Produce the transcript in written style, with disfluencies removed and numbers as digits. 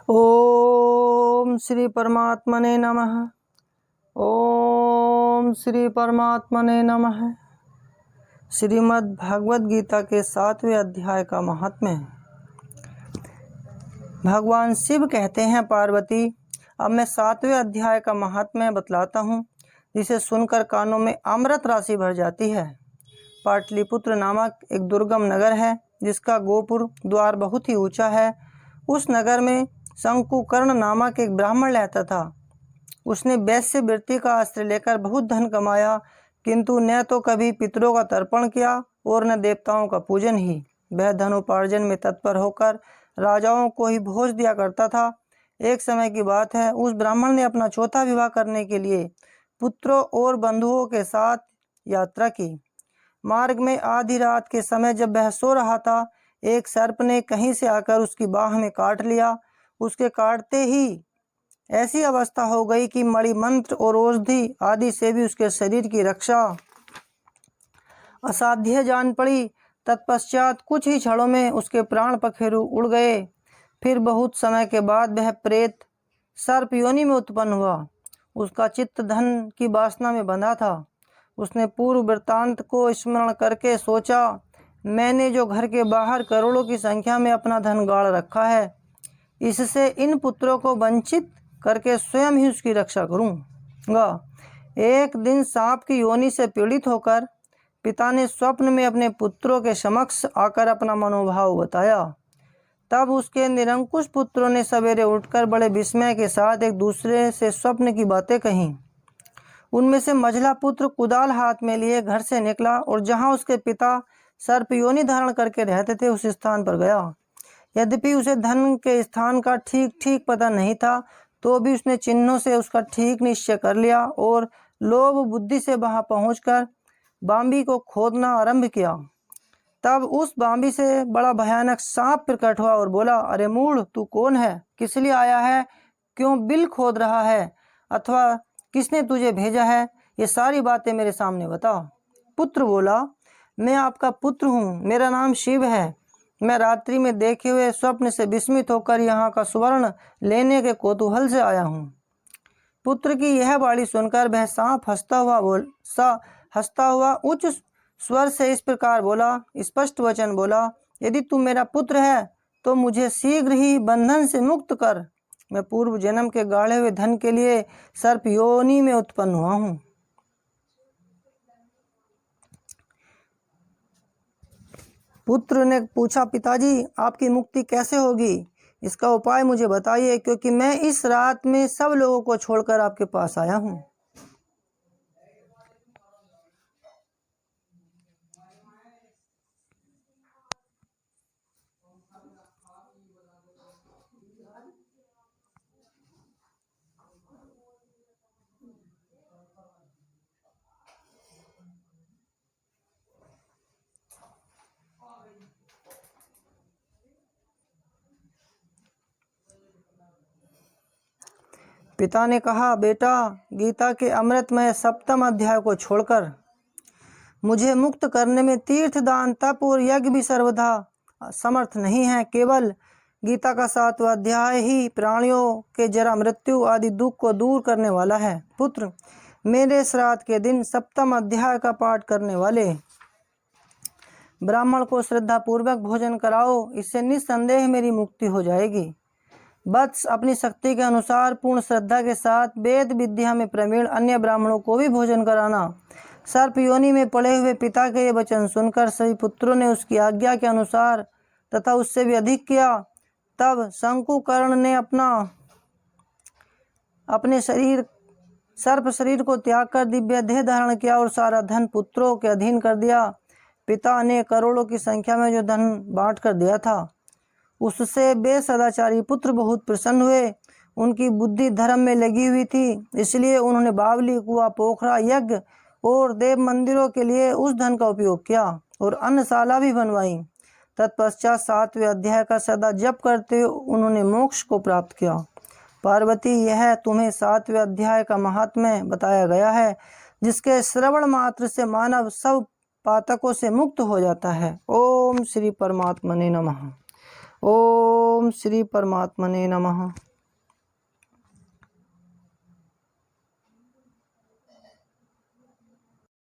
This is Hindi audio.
ओम श्री परमात्मने नमः। ओम श्री परमात्मने नमः। श्रीमद् भागवत गीता के 7वें अध्याय का महात्म्य। भगवान शिव कहते हैं, पार्वती, अब मैं 7वें अध्याय का महात्म्य बतलाता हूँ, जिसे सुनकर कानों में अमृत राशि भर जाती है। पाटलिपुत्र नामक एक दुर्गम नगर है, जिसका गोपुर द्वार बहुत ही ऊंचा है। उस नगर में शंकुकर्ण नामक एक ब्राह्मण रहता था। उसने वैश्य वृत्ति का आश्रय लेकर बहुत धन कमाया, किंतु न तो कभी पितरों का तर्पण किया और न देवताओं का पूजन ही। वह धनोपार्जन में तत्पर होकर राजाओं को ही भोज दिया करता था। एक समय की बात है, उस ब्राह्मण ने अपना चौथा विवाह करने के लिए पुत्रों और बंधुओं के साथ यात्रा की। मार्ग में आधी रात के समय जब वह सो रहा था, एक सर्प ने कहीं से आकर उसकी बाह में काट लिया। उसके काटते ही ऐसी अवस्था हो गई कि मणि मंत्र और औषधि आदि से भी उसके शरीर की रक्षा असाध्य जान पड़ी। तत्पश्चात कुछ ही क्षणों में उसके प्राण पखेरु उड़ गए। फिर बहुत समय के बाद वह प्रेत सर्प योनि में उत्पन्न हुआ। उसका चित्त धन की वासना में बंधा था। उसने पूर्व वृत्तांत को स्मरण करके सोचा, मैंने जो घर के बाहर करोड़ों की संख्या में अपना धन गाड़ रखा है, इससे इन पुत्रों को वंचित करके स्वयं ही उसकी रक्षा करूंगा। एक दिन सांप की योनि से पीड़ित होकर पिता ने स्वप्न में अपने पुत्रों के समक्ष आकर अपना मनोभाव बताया। तब उसके निरंकुश पुत्रों ने सवेरे उठकर बड़े विस्मय के साथ एक दूसरे से स्वप्न की बातें कहीं। उनमें से मझला पुत्र कुदाल हाथ में लिए घर से निकला और जहां उसके पिता सर्प योनि धारण करके रहते थे, उस स्थान पर गया। यद्यपि उसे धन के स्थान का ठीक पता नहीं था, तो भी उसने चिन्हों से उसका ठीक निश्चय कर लिया और लोभ बुद्धि से वहां पहुंचकर बांबी को खोदना आरंभ किया। तब उस बांबी से बड़ा भयानक सांप प्रकट हुआ और बोला, अरे मूढ़, तू कौन है? किस लिए आया है? क्यों बिल खोद रहा है? अथवा किसने तुझे भेजा है? ये सारी बातें मेरे सामने बता। पुत्र बोला, मैं आपका पुत्र हूँ, मेरा नाम शिव है। मैं रात्रि में देखे हुए स्वप्न से विस्मित होकर यहाँ का स्वर्ण लेने के कौतूहल से आया हूँ। पुत्र की यह वाणी सुनकर वह सांप हंसता हुआ उच्च स्वर से इस प्रकार बोला, स्पष्ट वचन बोला, यदि तू मेरा पुत्र है तो मुझे शीघ्र ही बंधन से मुक्त कर। मैं पूर्व जन्म के गाढ़े हुए धन के लिए सर्प योनि में उत्पन्न हुआ हूँ। पुत्र ने पूछा, पिताजी, आपकी मुक्ति कैसे होगी? इसका उपाय मुझे बताइए, क्योंकि मैं इस रात में सब लोगों को छोड़कर आपके पास आया हूँ। पिता ने कहा, बेटा, गीता के अमृतमय 7वें अध्याय को छोड़कर मुझे मुक्त करने में तीर्थ, दान, तप और यज्ञ भी सर्वथा समर्थ नहीं है। केवल गीता का 7वां अध्याय ही प्राणियों के जरा, मृत्यु आदि दुख को दूर करने वाला है। पुत्र, मेरे श्राद्ध के दिन 7वें अध्याय का पाठ करने वाले ब्राह्मण को श्रद्धा पूर्वक भोजन कराओ, इससे निस्संदेह मेरी मुक्ति हो जाएगी। वत्स, अपनी शक्ति के अनुसार पूर्ण श्रद्धा के साथ वेद विद्या में प्रवीण अन्य ब्राह्मणों को भी भोजन कराना। सर्प योनि में पड़े हुए पिता के ये वचन सुनकर सभी पुत्रों ने उसकी आज्ञा के अनुसार तथा उससे भी अधिक किया। तब शंकुकर्ण ने अपने सर्प शरीर को त्याग कर दिव्य देह धारण किया और सारा धन पुत्रों के अधीन कर दिया। पिता ने करोड़ों की संख्या में जो धन बांट कर दिया था, उससे वे सदाचारी पुत्र बहुत प्रसन्न हुए। उनकी बुद्धि धर्म में लगी हुई थी, इसलिए उन्होंने बावली, कुआं, पोखरा, यज्ञ और देव मंदिरों के लिए उस धन का उपयोग किया और अन्नशाला भी बनवाई। तत्पश्चात 7वें अध्याय का सदा जप करते हुए उन्होंने मोक्ष को प्राप्त किया। पार्वती, यह तुम्हें 7वें अध्याय का महात्म्य बताया गया है, जिसके श्रवण मात्र से मानव सब पातकों से मुक्त हो जाता है। ओम श्री परमात्मने नमः। ओम श्री परमात्मने नमः।